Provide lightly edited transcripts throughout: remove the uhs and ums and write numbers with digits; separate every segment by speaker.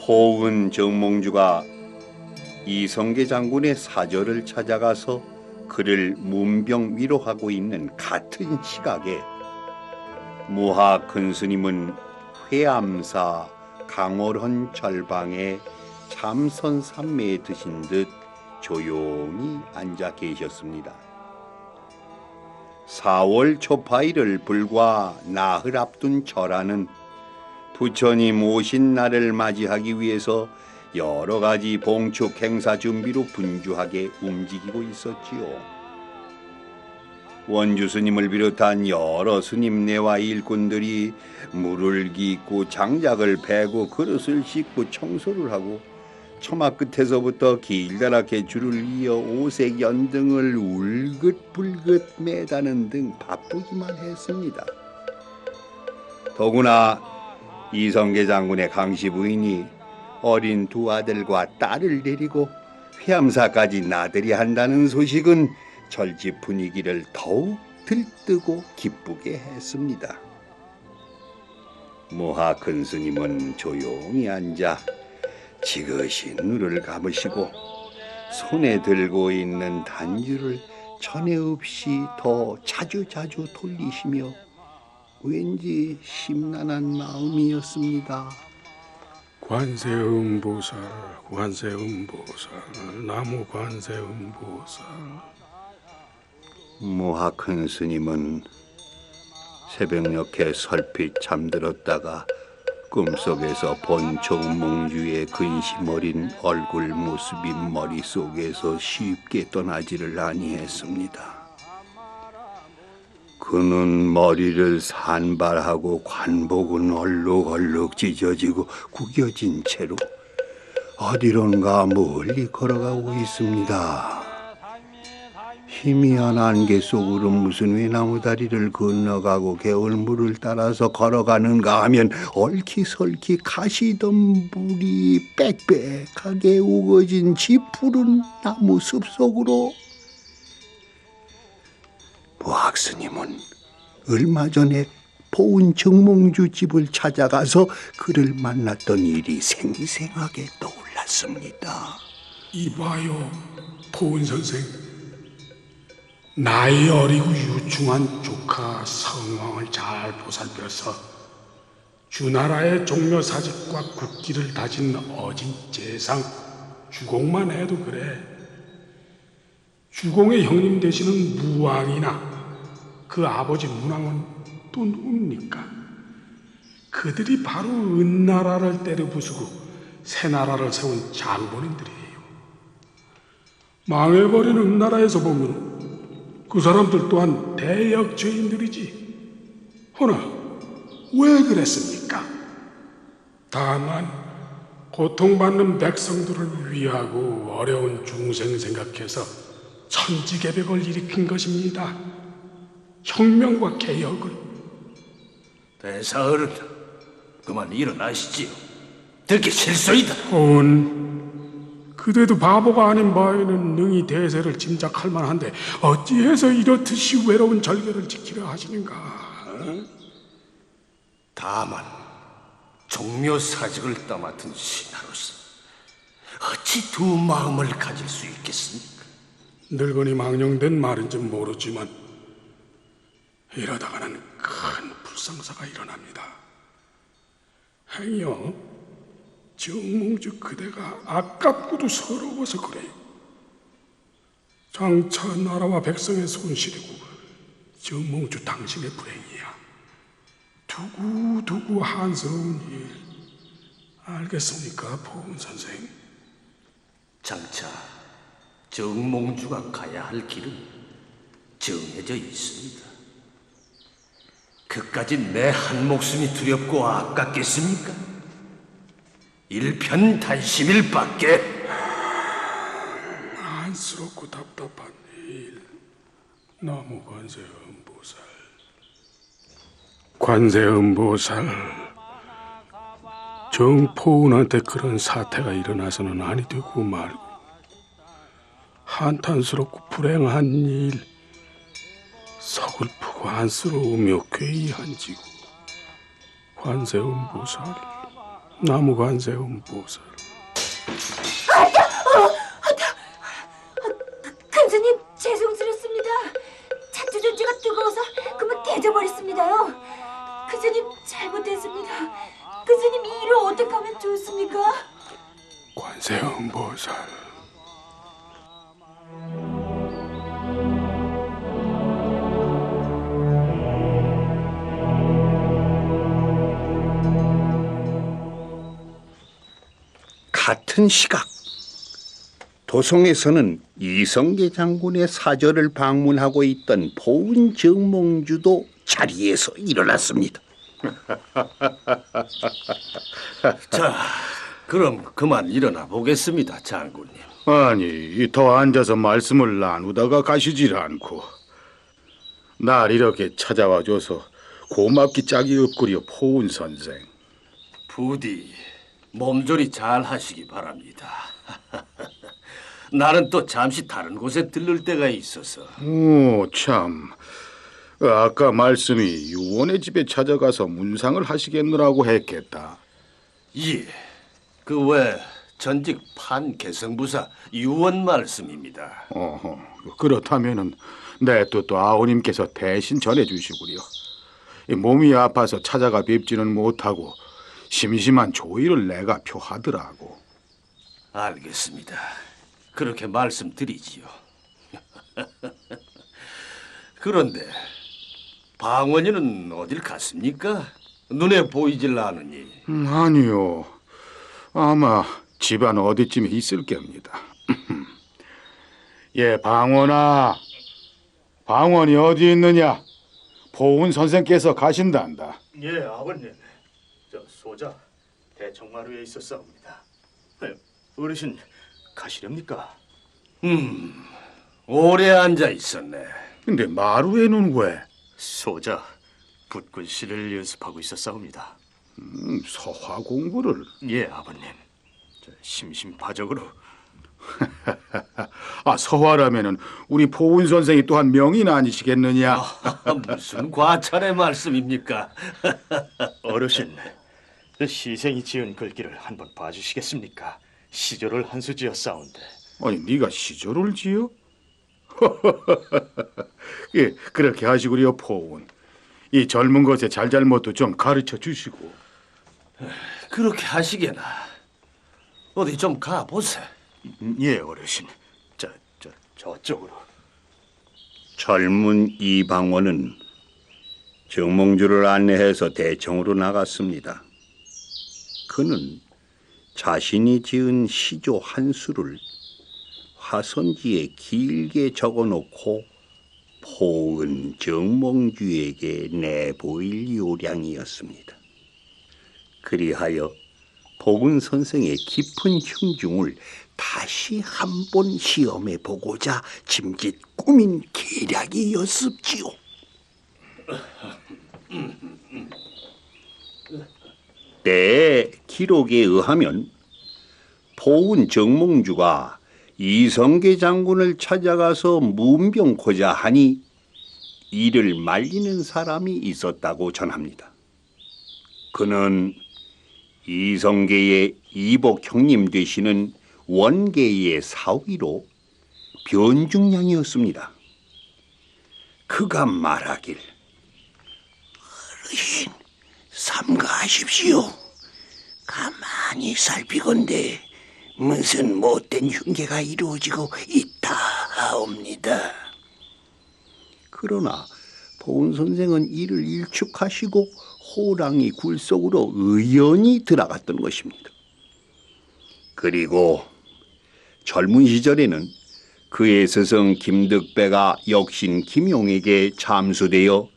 Speaker 1: 포은 정몽주가 이성계 장군의 사절을 찾아가서 그를 문병 위로하고 있는 같은 시각에 무하 큰스님은 회암사 강월헌 절방에 참선 삼매에 드신 듯 조용히 앉아 계셨습니다. 4월 초파일을 불과 나흘 앞둔 절하는 부처님 오신 날을 맞이하기 위해서 여러 가지 봉축 행사 준비로 분주하게 움직이고 있었지요. 원주 스님을 비롯한 여러 스님네와 일꾼들이 물을 깃고 장작을 베고 그릇을 씻고 청소를 하고 처마 끝에서부터 길다랗게 줄을 이어 오색 연등을 울긋불긋 매다는 등 바쁘기만 했습니다. 더구나 이성계 장군의 강씨 부인이 어린 두 아들과 딸을 데리고 회암사까지 나들이 한다는 소식은 절집 분위기를 더욱 들뜨고 기쁘게 했습니다. 무하 큰스님은 조용히 앉아 지그시 눈을 감으시고 손에 들고 있는 단주를 전에 없이 더 자주 돌리시며 왠지 심란한 마음이었습니다.
Speaker 2: 관세음보살, 나무 관세음보살.
Speaker 1: 무하 큰스님은 새벽녘에 설핏 잠들었다가 꿈속에서 본 정몽주의 근심 어린 얼굴 모습이 머릿속에서 쉽게 떠나지를 아니했습니다. 그는 머리를 산발하고 관복은 얼룩얼룩 찢어지고 구겨진 채로 어디론가 멀리 걸어가고 있습니다. 희미한 안개 속으로 무슨 외나무 다리를 건너가고 개울물을 따라서 걸어가는가 하면 얼키설키 가시덤불이 빽빽하게 우거진 짙푸른 나무 숲속으로 무학스님은 얼마 전에 포은 정몽주 집을 찾아가서 그를 만났던 일이 생생하게 떠올랐습니다.
Speaker 2: 이봐요, 포은 선생. 나이 어리고 유충한 조카 성왕을 잘 보살펴서 주나라의 종묘사직과 국기를 다진 어진 재상 주공만 해도 그래. 주공의 형님 되시는 무왕이나 그 아버지 문왕은 또 누굽니까? 그들이 바로 은나라를 때려 부수고 새나라를 세운 장본인들이에요. 망해버린 은나라에서 보면 그 사람들 또한 대역 죄인들이지. 허나 왜 그랬습니까? 다만 고통받는 백성들을 위하고 어려운 중생 생각해서 천지개벽을 일으킨 것입니다. 혁명과 개혁을.
Speaker 3: 대사어른, 그만 일어나시지요. 듣기 싫소이다.
Speaker 2: 그대도 바보가 아닌 바에는 능히 대세를 짐작할 만한데 어찌해서 이렇듯이 외로운 절개를 지키려 하시는가?
Speaker 3: 다만 종묘사직을 떠맡은 신하로서 어찌 두 마음을 가질 수 있겠습니까?
Speaker 2: 늙은이 망령된 말인지 모르지만 이러다가는 큰 불상사가 일어납니다. 행여 정몽주 그대가 아깝고도 서러워서 그래요. 장차 나라와 백성의 손실이고 정몽주 당신의 불행이야. 두고두고 한스러운 일. 알겠습니까, 포은 선생?
Speaker 3: 장차 정몽주가 가야 할 길은 정해져 있습니다. 그까지 내 한 목숨이 두렵고 아깝겠습니까? 일편단심일 밖에.
Speaker 2: 안쓰럽고 답답한 일. 나무 관세음보살. 관세음보살, 정포은한테 그런 사태가 일어나서는 아니 되고 말고 한탄스럽고 불행한 일, 서글프고 안쓰러우며 괴이한지고 관세음보살, 나무관세음 보살.
Speaker 4: 간사님 죄송스럽습니다. 자투전지가 뜨거워서 그만 깨져버렸습니다요. 간사님 잘못했습니다. 간사님 이 일을 어떻게 하면 좋습니까?
Speaker 2: 관세음 보살.
Speaker 1: 같은 시각 도성에서는 이성계 장군의 사절을 방문하고 있던 보은 정몽주도 자리에서 일어났습니다.
Speaker 3: 자, 그럼 그만 일어나 보겠습니다, 장군님.
Speaker 5: 아니, 더 앉아서 말씀을 나누다가 가시질 않고 날 이렇게 찾아와줘서 고맙기 짝이 없구려, 포운 선생.
Speaker 3: 부디 몸조리 잘 하시기 바랍니다. 나는 또 잠시 다른 곳에 들를 때가 있어서.
Speaker 5: 오, 참. 아까 말씀이 유원의 집에 찾아가서 문상을 하시겠느라고 했겠다.
Speaker 3: 예, 그 외 전직 판개성부사 유원 말씀입니다.
Speaker 5: 어허, 그렇다면은 내 뜻도 아우님께서 대신 전해주시구려. 이 몸이 아파서 찾아가 뵙지는 못하고 심심한 조의를 내가 표하더라고.
Speaker 3: 알겠습니다. 그렇게 말씀드리지요. 그런데 방원이는 어딜 갔습니까? 눈에 보이질 않으니.
Speaker 5: 아니요. 아마 집안 어디쯤에 있을 겁니다. 예, 방원아. 방원이 어디 있느냐? 보은 선생께서 가신단다.
Speaker 6: 예, 아버님. 저 소자 대청마루에 있었사옵니다. 어르신 가시렵니까?
Speaker 3: 오래 앉아 있었네.
Speaker 5: 근데 마루에는 왜?
Speaker 6: 소자 붓글 씨를 연습하고 있었사옵니다.
Speaker 5: 서화 공부를.
Speaker 6: 예, 아버님. 저 심심파적으로.
Speaker 5: 아, 서화라면은 우리 보은 선생이 또한 명인 아니시겠느냐?
Speaker 3: 무슨 과찬의 말씀입니까?
Speaker 6: 어르신, 저 시생이 지은 글귀를 한번 봐주시겠습니까? 시조를 한 수 지었사온데.
Speaker 5: 아니, 네가 시조를 지어? 예, 그렇게 하시구려, 포운. 이 젊은 것의 잘잘못도 좀 가르쳐 주시고.
Speaker 3: 그렇게 하시게나. 어디 좀 가보세.
Speaker 6: 예, 어르신. 저쪽으로.
Speaker 1: 젊은 이방원은 정몽주를 안내해서 대청으로 나갔습니다. 그는 자신이 지은 시조 한 수를 화선지에 길게 적어놓고 포은 정몽주에게 내보일 요량이었습니다. 그리하여 포은 선생의 깊은 흉중을 다시 한번 시험해 보고자 짐짓 꾸민 계략이었습지요. 때 기록에 의하면 포은 정몽주가 이성계 장군을 찾아가서 문병코자 하니 이를 말리는 사람이 있었다고 전합니다. 그는 이성계의 이복 형님 되시는 원계의 사위로 변중량이었습니다. 그가 말하길, 어르신, 삼가하십시오. 가만히 살피건대 무슨 못된 흉계가 이루어지고 있다 하옵니다. 그러나 보은 선생은 이를 일축하시고 호랑이 굴 속으로 의연히 들어갔던 것입니다. 그리고 젊은 시절에는 그의 스승 김득배가 역신 김용에게 잠수되어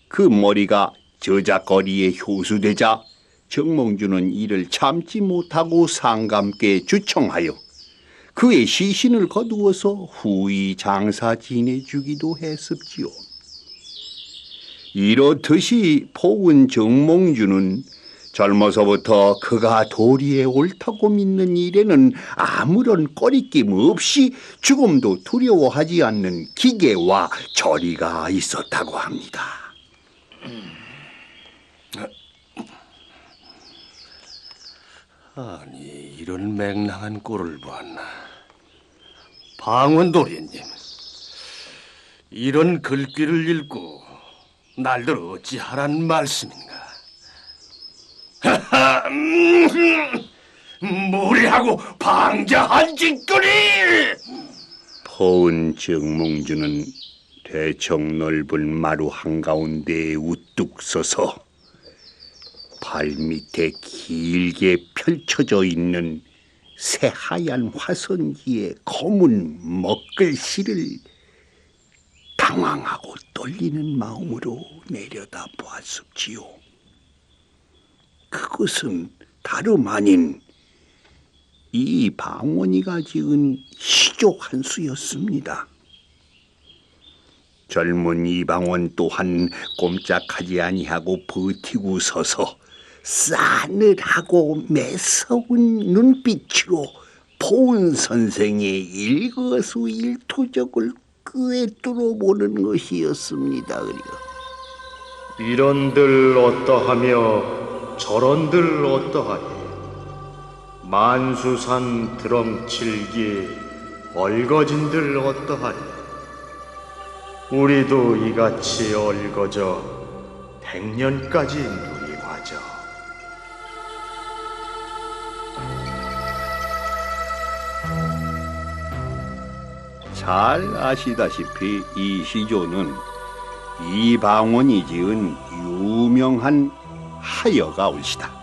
Speaker 1: 그 머리가 저작거리에 효수되자 정몽주는 이를 참지 못하고 상감께 주청하여 그의 시신을 거두어서 후이 장사 지내주기도 했습지요. 이렇듯이 포은 정몽주는 젊어서부터 그가 도리에 옳다고 믿는 일에는 아무런 꺼리낌 없이 죽음도 두려워하지 않는 기계와 저리가 있었다고 합니다.
Speaker 3: 아니, 이런 맹랑한 꼴을 보았나. 방원도련님, 이런 글귀를 읽고 날들 어찌하란 말씀인가? 하하, 무리하고 방자한 짓거리!
Speaker 1: 포은 정몽주는 대청 넓은 마루 한가운데에 우뚝 서서 발밑에 길게 펼쳐져 있는 새하얀 화선기의 검은 먹글씨를 당황하고 떨리는 마음으로 내려다 보았습지요. 그것은 다름 아닌 이 방원이가 지은 시조 한 수였습니다. 젊은 이방원 또한 꼼짝하지 아니하고 버티고 서서 싸늘하고 매서운 눈빛으로 포은 선생의 일거수일투족을 꿰뚫어 보는 것이었습니다.
Speaker 6: 이런들 어떠하며 저런들 어떠하니 만수산 드렁칠기 얼거진들 어떠하니 우리도 이같이 얼거져 100년까지 누리과죠.
Speaker 1: 잘 아시다시피 이 시조는 이방원이 지은 유명한 하여가올시다.